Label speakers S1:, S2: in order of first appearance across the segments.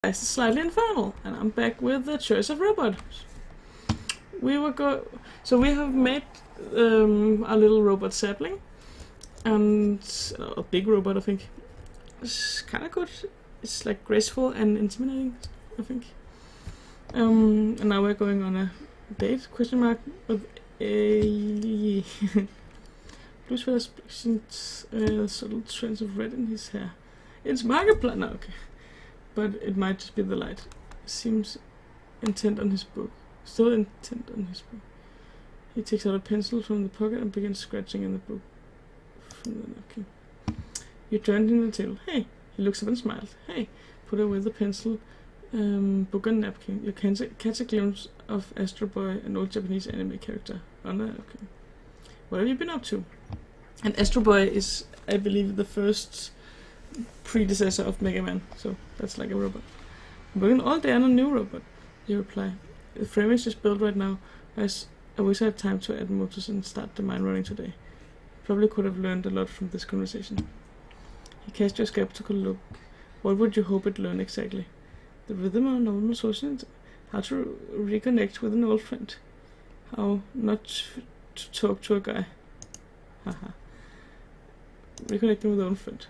S1: Ice is slightly infernal, and I'm back with the choice of robot. So we have made a little robot sapling, and a big robot, I think. It's kind of good. It's like graceful and intimidating, I think. And now we're going on a date, question mark, with a blue sweater spliced subtle strands of red in his hair. It's Markiplier now, okay. But it might just be the light. Seems intent on his book. Still intent on his book. He takes out a pencil from the pocket and begins scratching in the book from the napkin. You turned in the table. Hey! He looks up and smiles. Hey! Put away the pencil, book and napkin. You catch a glimpse of Astro Boy, an old Japanese anime character, on the napkin. What have you been up to? And Astro Boy is, I believe, the first predecessor of Mega Man, so that's like a robot. I'm working all day on a new robot, you reply. The frame is just built right now. I wish I had time to add motors and start the mine running today. Probably could have learned a lot from this conversation. He cast your skeptical look. What would you hope it learned exactly? The rhythm of normal social, how to reconnect with an old friend, how not to talk to a guy. Haha. Reconnecting with an old friend.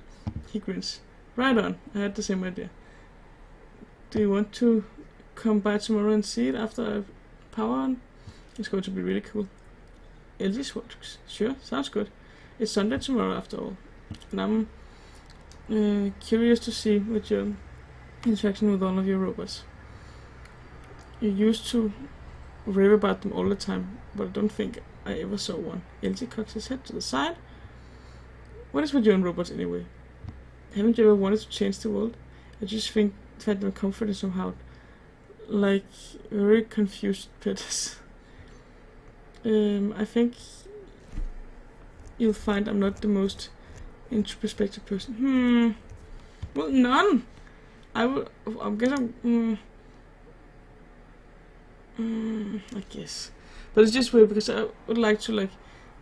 S1: He grins. Right on, I had the same idea. Do you want to come by tomorrow and see it after I power on? It's going to be really cool. LG works. Sure, sounds good. It's Sunday tomorrow after all. And I'm curious to see what your interaction with all of your robots. You used to rave about them all the time, but I don't think I ever saw one. LG cocks his head to the side. What is with you and robots anyway? Haven't you ever wanted to change the world? I just find them comforting somehow. Like very confused pets. I think you'll find I'm not the most introspective person. Well, none. I guess. But it's just weird because I would like to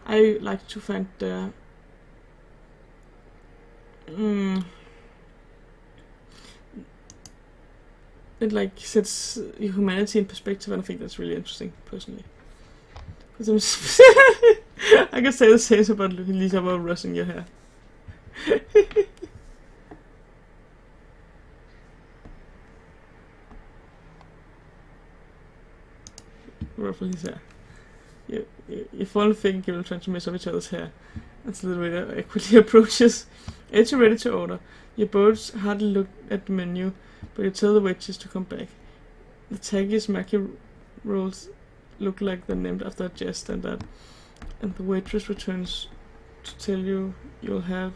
S1: I like to find the it like sets humanity in perspective, and I think that's really interesting personally. Because I'm just I can say the same about Lisa about rushing your hair. Ruffle his hair. You fall and think you will try to mess up each other's hair. That's a little bit of equity approaches. It's ready to order. You both hardly look at the menu, but you tell the waitress to come back. The taggiest maki rolls look like they're named after a jazz standard, and the waitress returns to tell you you'll have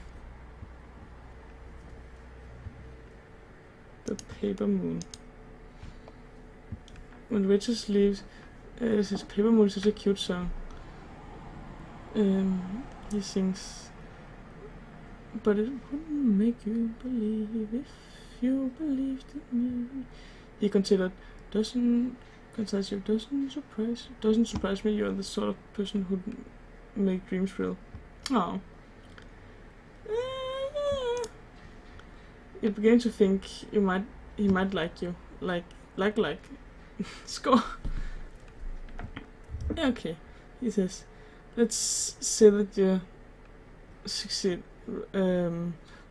S1: the Paper Moon. When the waitress leaves, says Paper Moon is such a cute song. He sings, but it wouldn't make you believe if you believed in me. He considered, doesn't surprise me. You're the sort of person who'd make dreams real. Oh. You're beginning to think he might like you. Like. Score. Yeah, okay. He says, let's say that you succeed.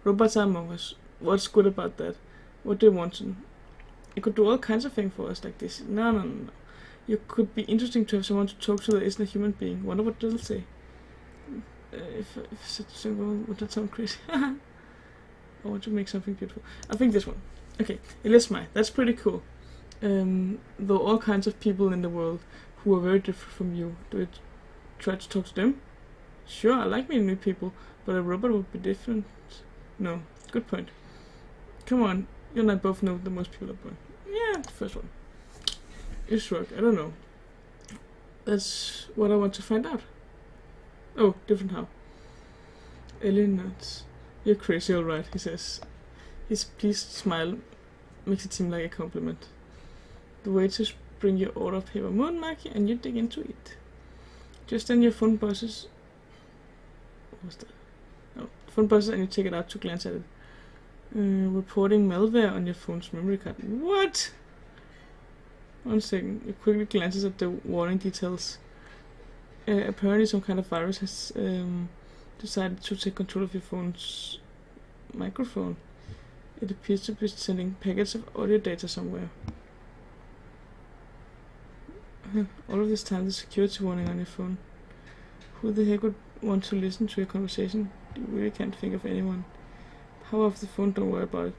S1: Robots are among us. What's good about that? What do you want to? You could do all kinds of things for us like this. No. You could be interesting to have someone to talk to that isn't a human being. Wonder what they'll say. If such a thing would that sound crazy? I want to make something beautiful. I think this one. Okay, Elismai. That's pretty cool. Though all kinds of people in the world who are very different from you. Do you try to talk to them? Sure, I like meeting new people, but a robot would be different. No, good point. Come on, you and I both know that most people are born. Yeah, the first one. You shrug, I don't know. That's what I want to find out. Oh, different how. Ellie nods. You're crazy, alright, he says. His pleased smile makes it seem like a compliment. The waiters bring your order of Paper Moon Maki and you dig into it. Just then your phone buzzes. What was that? Oh, the phone buzzes and you take it out to glance at it. Reporting malware on your phone's memory card. What? 1 second. It quickly glances at the warning details. Apparently some kind of virus has decided to take control of your phone's microphone. It appears to be sending packets of audio data somewhere. All of this time, the security warning on your phone. Who the heck would want to listen to your conversation? You really can't think of anyone. Power off the phone, don't worry about it.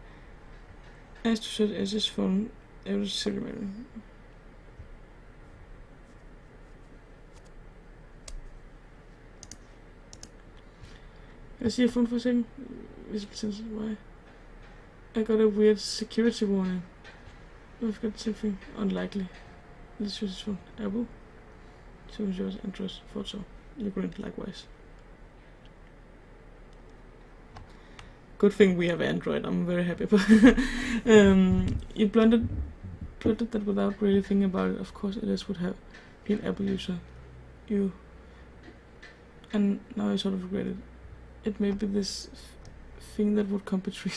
S1: As to set Ash's phone, every secretary. Can I see your phone for a second? Why? I got a weird security warning. I've got something unlikely. Let's use this phone. Apple. Choose yours interest. Photo. You grinned likewise. Good thing we have Android. I'm very happy about it. You blunted that without really thinking about it. Of course, Elias would have been Apple user. And now I sort of regret it. It may be this thing that would come between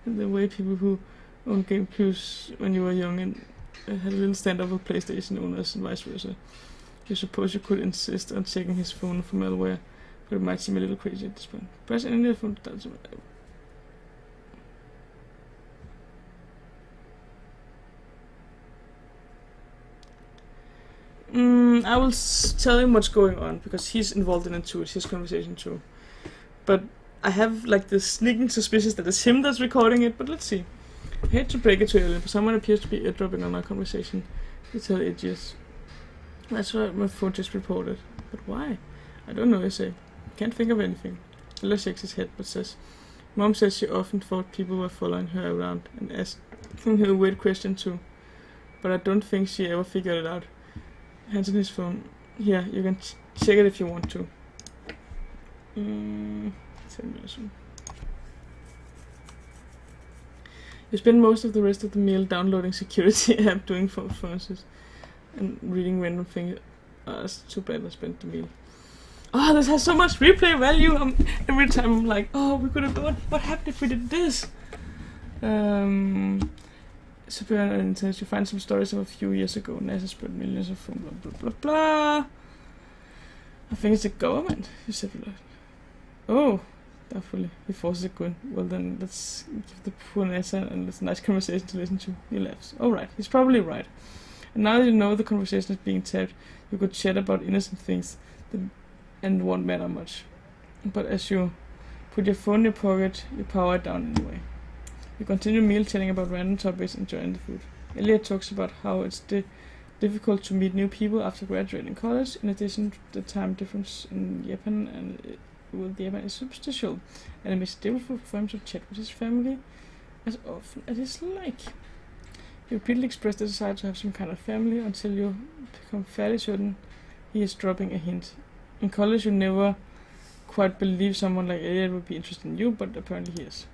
S1: the way people who owned GameCubes when you were young and had a little standoff with PlayStation owners and vice versa. You suppose you could insist on checking his phone for malware, but it might seem a little crazy at this point. Press any of your phone to start some. I will tell him what's going on, because he's involved in it too. It's his conversation too. But I have like this sneaking suspicion that it's him that's recording it, but let's see. I hate to break it to you, but someone appears to be eardropping on our conversation. You tell idiots. That's what my phone just reported. But why? I don't know, I say. Can't think of anything. Ella shakes his head but says, Mom says she often thought people were following her around and asking her a weird question too. But I don't think she ever figured it out. Hands on his phone. Here, you can check it if you want to. You spend most of the rest of the meal downloading security app, doing phones, and reading random things. It's too bad I spent the meal. Oh, this has so much replay value. Every time I'm like, oh, we could have done. What happened if we did this? Superior intelligence. You find some stories of a few years ago. NASA spread millions of phone. Blah blah blah blah. I think it's the government. You said, oh, definitely. He forces a gun. Well then, let's give the poor NASA and it's a nice conversation to listen to. He laughs. All right, he's probably right. And now that you know the conversation is being tapped, you could chat about innocent things and won't matter much. But as you put your phone in your pocket, you power it down anyway. You continue meal chatting about random topics and enjoying the food. Elliot talks about how it's difficult to meet new people after graduating college. In addition, the time difference in Japan and with Japan is substantial, and it makes it difficult for him to chat with his family as often as he's like. You repeatedly express the desire to have some kind of family until you become fairly certain he is dropping a hint. In college, you never quite believe someone like Elliot would be interested in you, but apparently he is.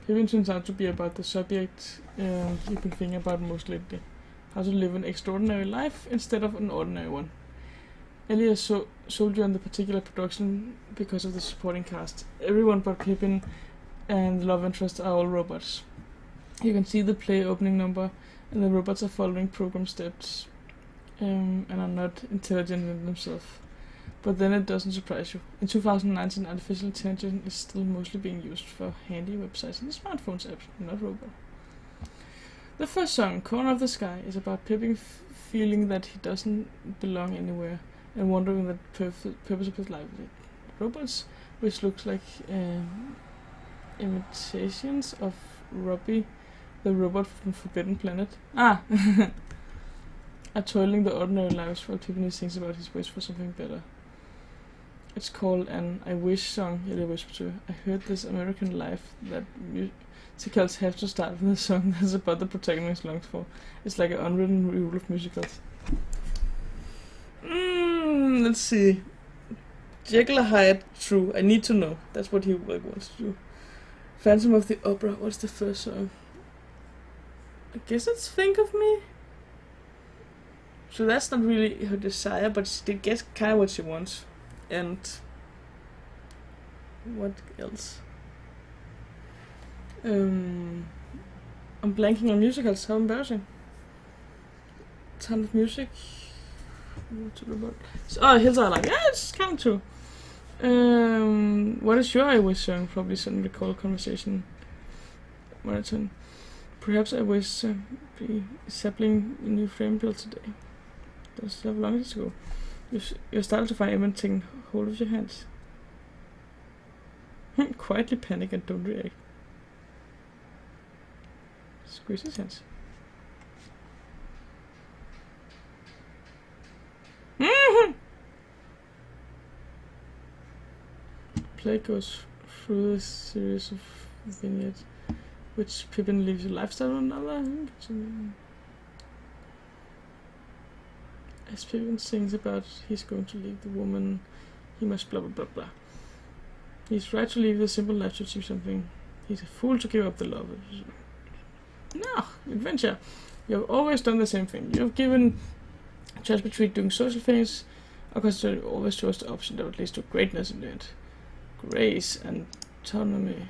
S1: Pippin turns out to be about the subject you've been thinking about most lately. How to live an extraordinary life instead of an ordinary one. Elliot sold you on the particular production because of the supporting cast. Everyone but Pippin and the love interest are all robots. You can see the play opening number, and the robots are following program steps and are not intelligent in themselves. But then it doesn't surprise you. In 2019, artificial intelligence is still mostly being used for handy websites and smartphones apps, not robots. The first song, Corner of the Sky, is about Pippin feeling that he doesn't belong anywhere and wondering the purpose of his life. Robots, which looks like imitations of Robbie, the robot from Forbidden Planet, are toiling the ordinary lives while Pippin thinks about his wish for something better. It's called an I Wish song, Elliot whispers to her. I heard this American Life that musicals have to start with a song that's about the protagonist longs for. It's like an unwritten rule of musicals. Let's see. Jekyll and Hyde, true. I need to know. That's what he wants to do. Phantom of the Opera, what's the first song? I guess it's Think of Me. So that's not really her desire, but she gets kind of what she wants. And what else? I'm blanking on musicals. How embarrassing. Ton of music. Oh, Hills I Like. Yeah, it's kind of true. What is your I Wish song? Probably some recall conversation marathon. Perhaps I wish be sapling a new frame built today. Does have long to go. You start to find everything hold of your hands. Quietly panic and don't react. Squeeze his hands. Play goes through a series of vignettes, which Pippin leaves a lifestyle on another. As Pippin sings about he's going to leave the woman, he must blah blah blah blah. He's right to leave a simple life to achieve something. He's a fool to give up the love. No, adventure. You have always done the same thing. You have given a choice between doing social things or consider always chose the option that would lead to greatness in the end. Grace and autonomy.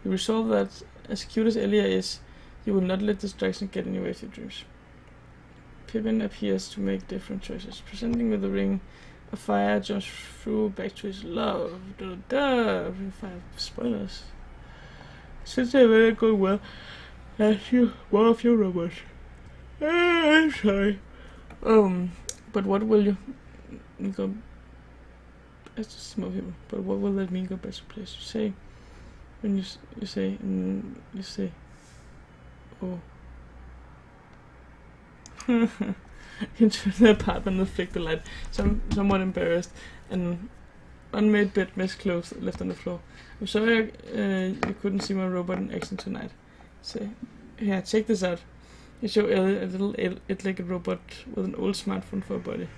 S1: You resolve that, as cute as Elia is, you will not let distraction get in your way of your dreams. Pippin appears to make different choices. Presenting with the ring of fire, jumps through back to his love. Ring fire spoilers. Since they were going well, ask you more of your robots. I'm sorry. But what will you go? It's just small people. But what will that mean? Go back to place. You say when you say you say, oh. Into the apartment and flick the light. Somewhat embarrassed. An unmade bed, mess clothes left on the floor. I'm sorry you couldn't see my robot in action tonight. Say, yeah, check this out. You show Ellie a little eight-legged robot with an old smartphone for a body.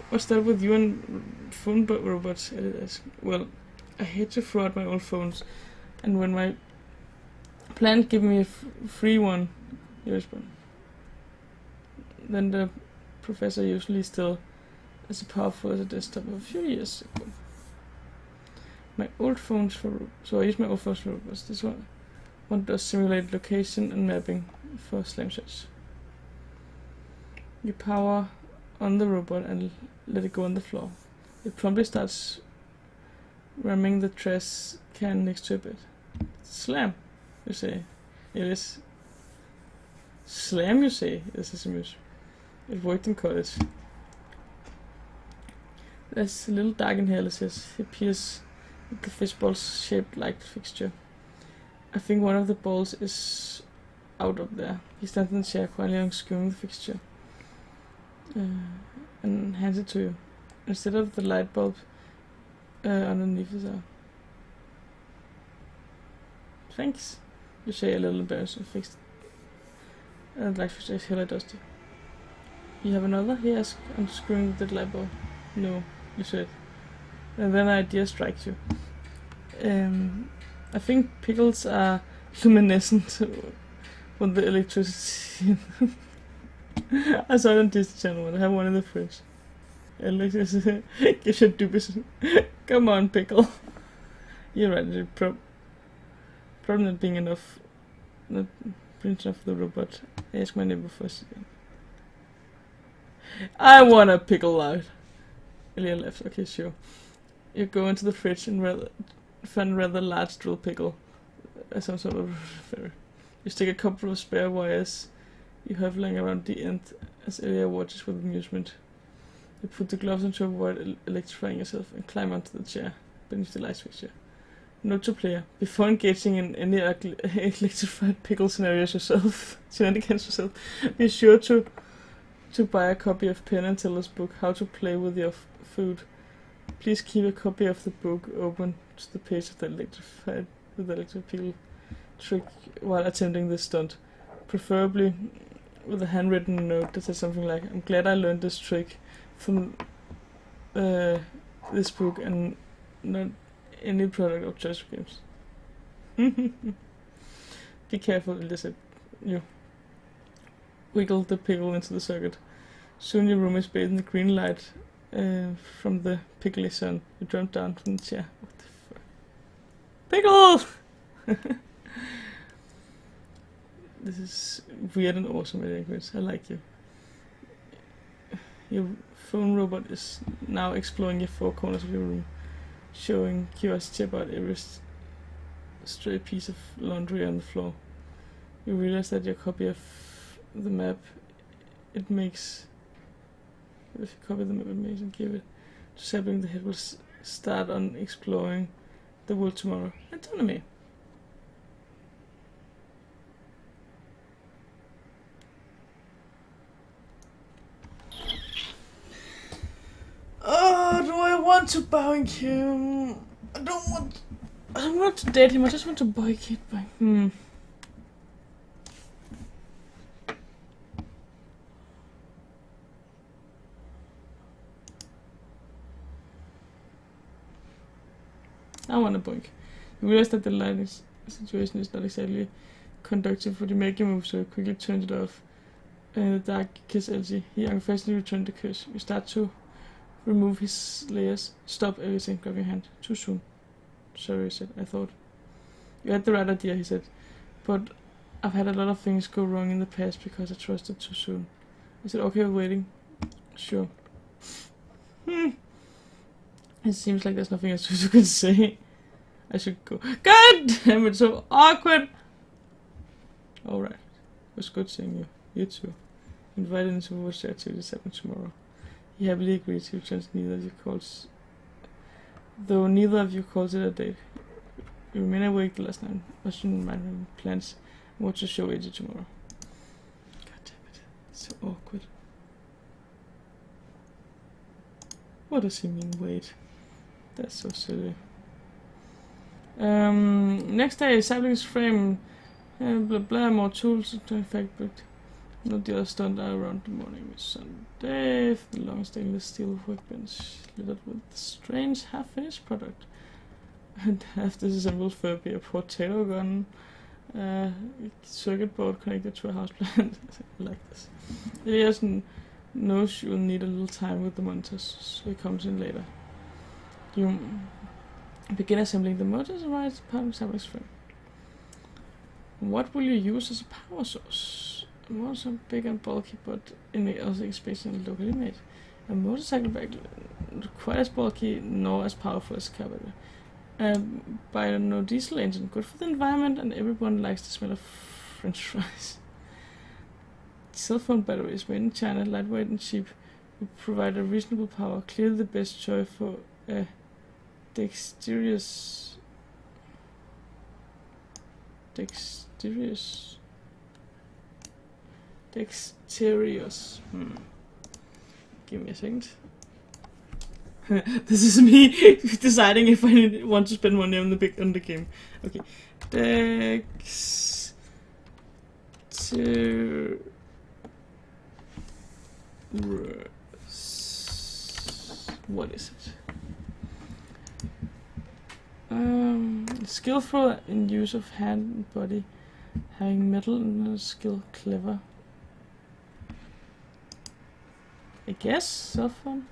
S1: What's that with you and phone robots? Ellie asks. Well, I hate to throw out my old phones, and when my plan give me a free one, you respond. Then the professor usually still as powerful as a desktop of a few years ago. My old phones so I use my old phones for robots. This one does simulate location and mapping for slam shots. You power on the robot and let it go on the floor. It promptly starts ramming the trash can next to a bed. Slam, you say. It is. Slam, you say, is his amuse. It worked in college. There's a little dark in here, Alice says. He appears with the fishbowl-shaped light fixture. I think one of the balls is out of there. He stands in the chair, quietly unscrewing the fixture. And hands it to you. Instead of the light bulb underneath his arm. Thanks, you say, a little embarrassed and fixed. And the light fixture is hella dusty. You have another? He asks, unscrewing the light bulb. No, you said. And then an idea strikes you. I think pickles are luminescent when the electricity. I saw it on Disney Channel when I have one in the fridge. Alex is get your dupes. Come on, pickle. You're right. Problem not being enough. Not print enough the robot. I ask my neighbor first again. I want a pickle out. Elia left. Okay, sure. You go into the fridge and find a rather large drill pickle. Some sort of fairy. You stick a couple of spare wires you have lying around the end as Elia watches with amusement. You put the gloves into avoid electrifying yourself and climb onto the chair beneath the light fixture. Note to player: before engaging in any electrified pickle scenarios shenanigans yourself, be sure to buy a copy of Penn and Teller's book, How to Play with Your Food. Please keep a copy of the book open to the page of the electric pickle trick while attempting this stunt. Preferably with a handwritten note that says something like, I'm glad I learned this trick from this book and not any product of choice games. Be careful, Elizabeth. You wiggle the pickle into the socket. Soon your room is bathed in the green light from the pickly sun. You jump down from the chair. What the fuck? Pickle! This is weird and awesome in English. I like you. Your phone robot is now exploring your four corners of your room, showing curiosity about every stray piece of laundry on the floor. You realize that your copy of the map it makes. If you copy the map it makes and give it to Sapling, the head will start on exploring the world tomorrow. Autonomy. Oh, do I want to boink him? I don't want to date him, I just want to boink it. I want to boink. You realize that the lighting situation is not exactly conducive for the make move, so you quickly turned it off. The dark kiss Elsie. He unfashionably returned the kiss. You start to remove his layers. Stop everything. Grab your hand. Too soon. Sorry, he said. I thought. You had the right idea, he said. But I've had a lot of things go wrong in the past because I trusted too soon. I said, okay, we're waiting. Sure. It seems like there's nothing else you can say. I should go. God damn it, so awkward! Alright. It was good seeing you. You too. Invited into watch the activities happen tomorrow. He happily agreed. He returns neither of you calls. Though neither of you calls it a date. You remain awake the last night. Watching my plans and what to show AJ tomorrow. God damn it. So awkward. What does he mean, wait? That's so silly. Next day, Sapling's frame, blah blah, more tools to effect, but not the other stunt around the morning. It's Sunday, the long stainless steel workbench, littered with strange half-finished product. And half disassembled Furby, a potato gun, circuit board connected to a houseplant. I like this. Elias knows you'll need a little time with the monitors, so he comes in later. You begin assembling the motors and right part of Sapling's frame. What will you use as a power source? A motorcycle big and bulky, but in the other space and locally made. A motorcycle bag not quite as bulky nor as powerful as a car battery. By no diesel engine, good for the environment, and everyone likes the smell of French fries. Cell phone batteries made in China, lightweight and cheap, will provide a reasonable power. Clearly the best choice for a dexterous. Give me a second. This is me deciding if I want to spend money on the game. Okay. What is it? Skillful in use of hand and body, having metal and skill, clever. I guess cell phone.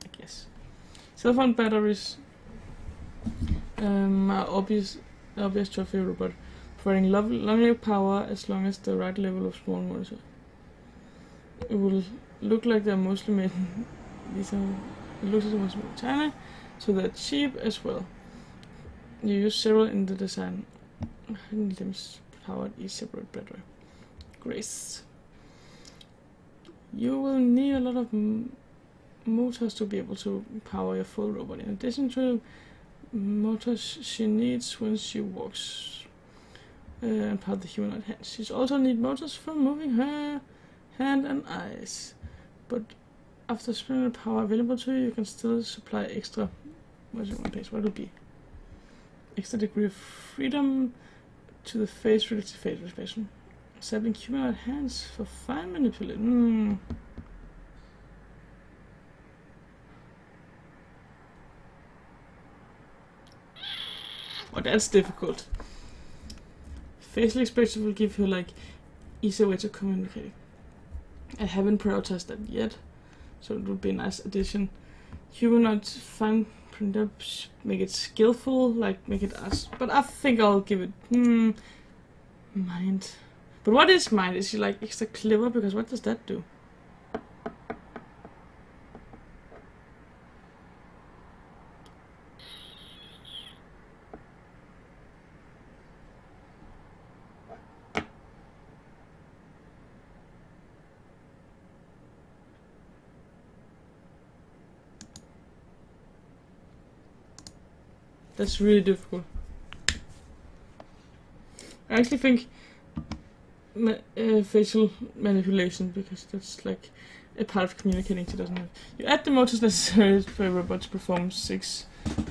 S1: I guess cell phone batteries are obvious choice for your robot, providing longer power as long as the right level of small monitor. It will look like they're mostly made. It looks like they're mostly made in China, so they're cheap as well. You use several in the design. Hidden limbs powered each separate battery. Grace. You will need a lot of motors to be able to power your full robot. In addition to motors she needs when she walks and power the humanoid hand. She also needs motors for moving her hand and eyes. But after spending the power available to you, you can still supply extra. What would it be? Extra degree of freedom to the face relative face expression. Sapling humanoid hands for fine manipulation. Oh, that's difficult. Facial expression will give you like easier way to communicate. I haven't prioritized that yet, so it would be a nice addition. You will not find print up, make it skillful, like make it us. But I think I'll give it mind. But what is mind? Is she like extra clever? Because what does that do? That's really difficult. I actually think facial manipulation, because that's like a part of communicating she doesn't have. You add the motives necessary for a robot to perform 6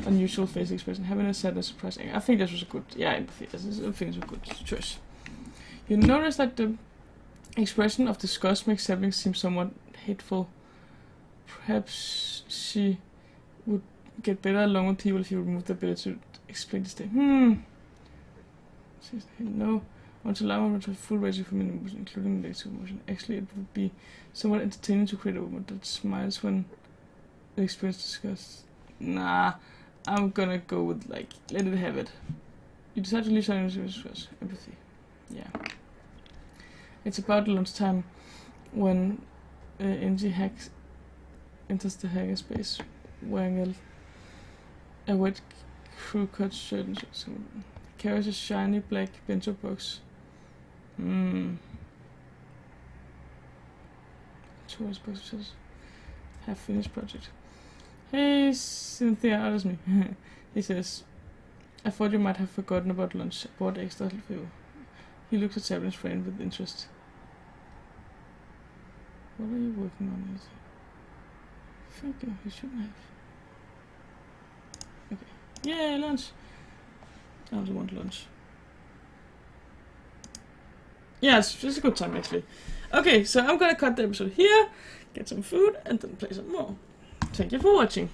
S1: unusual face expression, happiness, sadness, surprising. I think this was a good, empathy. I think it's a good choice. You notice that the expression of disgust makes siblings seem somewhat hateful. Perhaps she would get better along with people if you remove the ability to explain this thing. No. I want to allow one to have full range of emotion, including negative emotion. Actually, it would be somewhat entertaining to create a woman that smiles when they experience disgust. Nah, I'm gonna go with, like, let it have it. You decide to leave something to discuss. Empathy. Yeah. It's about lunchtime when NG hacks enters the hackerspace wearing a wet crew-cut shirt and shorts. Carries a shiny black bento box. Tourist box says, have finished project. Hey, Cynthia, that is me. He says, I thought you might have forgotten about lunch. I bought extra for you. He looks at Sabrin's friend with interest. What are you working on? Thank you, you shouldn't have. Okay. Yay, lunch! I also want lunch. Yeah, it's a good time actually. Okay, so I'm gonna cut the episode here, get some food, and then play some more. Thank you for watching.